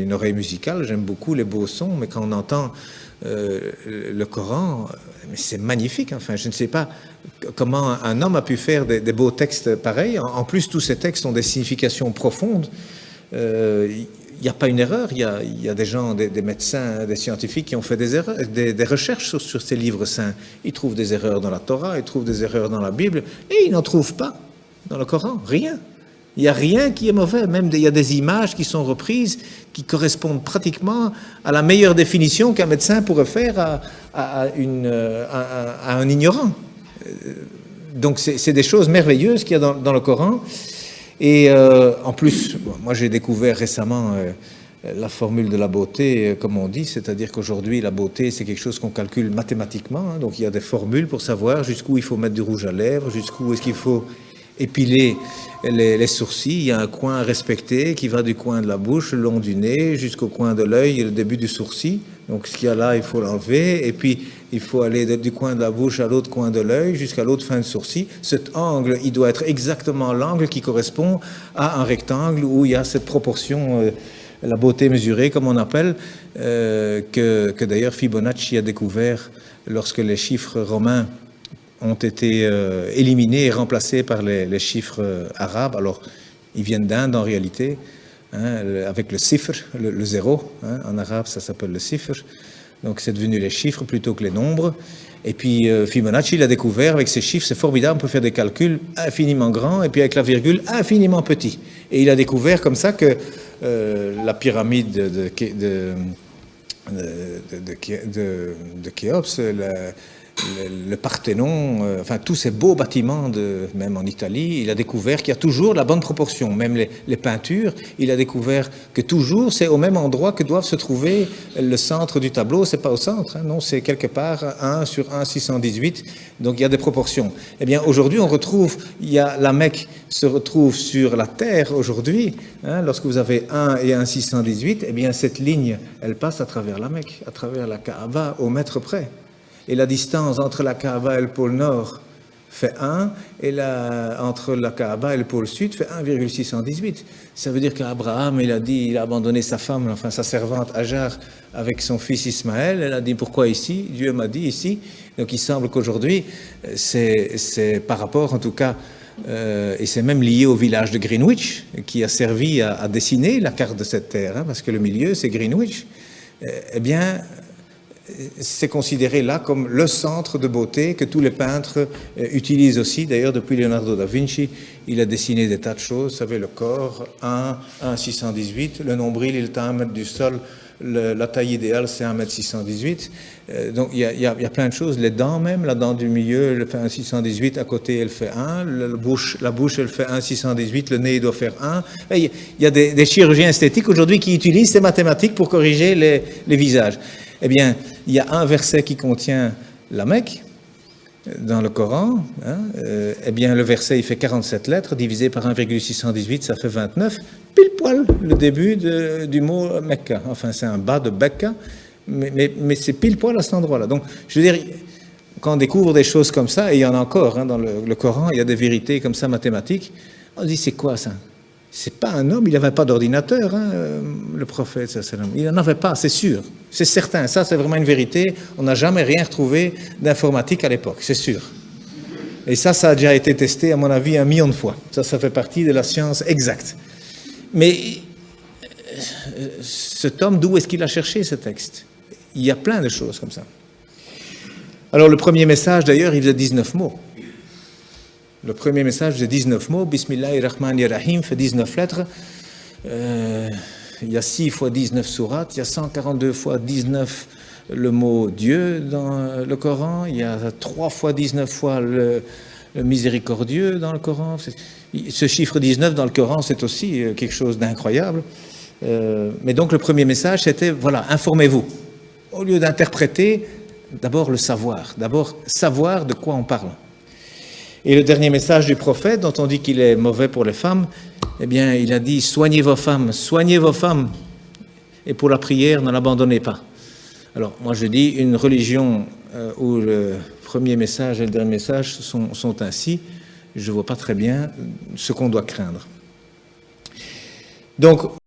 une oreille musicale, j'aime beaucoup les beaux sons, mais quand on entend le Coran, c'est magnifique. Enfin, je ne sais pas comment un homme a pu faire des beaux textes pareils. En plus, tous ces textes ont des significations profondes. Il n'y a pas une erreur. Il y a des gens, des médecins, des scientifiques qui ont fait des erreurs, des recherches sur ces livres saints. Ils trouvent des erreurs dans la Torah, ils trouvent des erreurs dans la Bible, et ils n'en trouvent pas dans le Coran. Rien. Il n'y a rien qui est mauvais, même il y a des images qui sont reprises, qui correspondent pratiquement à la meilleure définition qu'un médecin pourrait faire à un ignorant. Donc c'est des choses merveilleuses qu'il y a dans le Coran. Et en plus, moi j'ai découvert récemment la formule de la beauté, comme on dit, c'est-à-dire qu'aujourd'hui la beauté c'est quelque chose qu'on calcule mathématiquement, hein, donc il y a des formules pour savoir jusqu'où il faut mettre du rouge à lèvres, jusqu'où est-ce qu'il faut épiler les sourcils. Il y a un coin à respecter qui va du coin de la bouche, le long du nez, jusqu'au coin de l'œil et le début du sourcil. Donc ce qu'il y a là, il faut l'enlever. Et puis, il faut aller du coin de la bouche à l'autre coin de l'œil jusqu'à l'autre fin de sourcil. Cet angle, il doit être exactement l'angle qui correspond à un rectangle où il y a cette proportion, la beauté mesurée, comme on appelle, que d'ailleurs Fibonacci a découvert lorsque les chiffres romains ont été éliminés et remplacés par les chiffres arabes. Alors, ils viennent d'Inde en réalité, hein, avec le sifr, le zéro. Hein, en arabe, ça s'appelle le sifr. Donc, c'est devenu les chiffres plutôt que les nombres. Et puis, Fibonacci l'a découvert avec ces chiffres. C'est formidable, on peut faire des calculs infiniment grands et puis avec la virgule infiniment petit. Et il a découvert comme ça que la pyramide de Khéops, le Parthénon, enfin tous ces beaux bâtiments, même en Italie, il a découvert qu'il y a toujours la bonne proportion. Même les peintures, il a découvert que toujours c'est au même endroit que doivent se trouver le centre du tableau. C'est pas au centre, hein, non, c'est quelque part 1 sur 1,618. Donc il y a des proportions. Eh bien aujourd'hui on retrouve, la Mecque se retrouve sur la terre aujourd'hui. Hein, lorsque vous avez 1 et 1,618, eh bien cette ligne, elle passe à travers la Mecque, à travers la Kaaba au mètre près. Et la distance entre la Kaaba et le pôle Nord fait 1, et entre la Kaaba et le pôle Sud fait 1,618. Ça veut dire qu'Abraham, il a abandonné sa femme, enfin sa servante Hajar, avec son fils Ismaël. Elle a dit, pourquoi ici? Dieu m'a dit ici. Donc il semble qu'aujourd'hui, c'est par rapport en tout cas, et c'est même lié au village de Greenwich, qui a servi à dessiner la carte de cette terre, hein, parce que le milieu, c'est Greenwich. Eh bien, c'est considéré là comme le centre de beauté que tous les peintres utilisent aussi. D'ailleurs, depuis Leonardo da Vinci, il a dessiné des tas de choses. Vous savez, le corps, 1,618, le nombril, il est à 1 mètre du sol, la taille idéale, c'est 1,618 m. Donc, il y a plein de choses. Les dents même, la dent du milieu, elle fait 1,618, à côté, elle fait 1. La bouche, elle fait 1,618, le nez, il doit faire 1. Et il y a des chirurgiens esthétiques aujourd'hui qui utilisent ces mathématiques pour corriger les visages. Eh bien, il y a un verset qui contient la Mecque dans le Coran. Hein, eh bien, le verset, il fait 47 lettres, divisé par 1,618, ça fait 29. Pile poil le début du mot Mecca. Enfin, c'est un bas de Becca, mais c'est pile poil à cet endroit-là. Donc, je veux dire, quand on découvre des choses comme ça, et il y en a encore hein, dans le Coran, il y a des vérités comme ça mathématiques, on se dit, c'est quoi ça? C'est pas un homme, il n'avait pas d'ordinateur, hein, le prophète, il n'en avait pas, c'est sûr, c'est certain, ça c'est vraiment une vérité, on n'a jamais rien retrouvé d'informatique à l'époque, c'est sûr. Et ça a déjà été testé, à mon avis, 1 million de fois, ça fait partie de la science exacte. Mais cet homme, d'où est-ce qu'il a cherché ce texte? Il y a plein de choses comme ça. Alors le premier message d'ailleurs, il faisait 19 mots. Le premier message faisait 19 mots, Bismillahirrahmanirrahim fait 19 lettres. Il y a 6 fois 19 sourates, il y a 142 fois 19 le mot Dieu dans le Coran, il y a 3 fois 19 fois le miséricordieux dans le Coran. Ce chiffre 19 dans le Coran, c'est aussi quelque chose d'incroyable. Mais donc le premier message, c'était, voilà, informez-vous. Au lieu d'interpréter, d'abord le savoir, d'abord savoir de quoi on parle. Et le dernier message du prophète, dont on dit qu'il est mauvais pour les femmes, eh bien, il a dit « Soignez vos femmes, et pour la prière, ne l'abandonnez pas. » Alors, moi je dis, une religion où le premier message et le dernier message sont ainsi, je ne vois pas très bien ce qu'on doit craindre. Donc,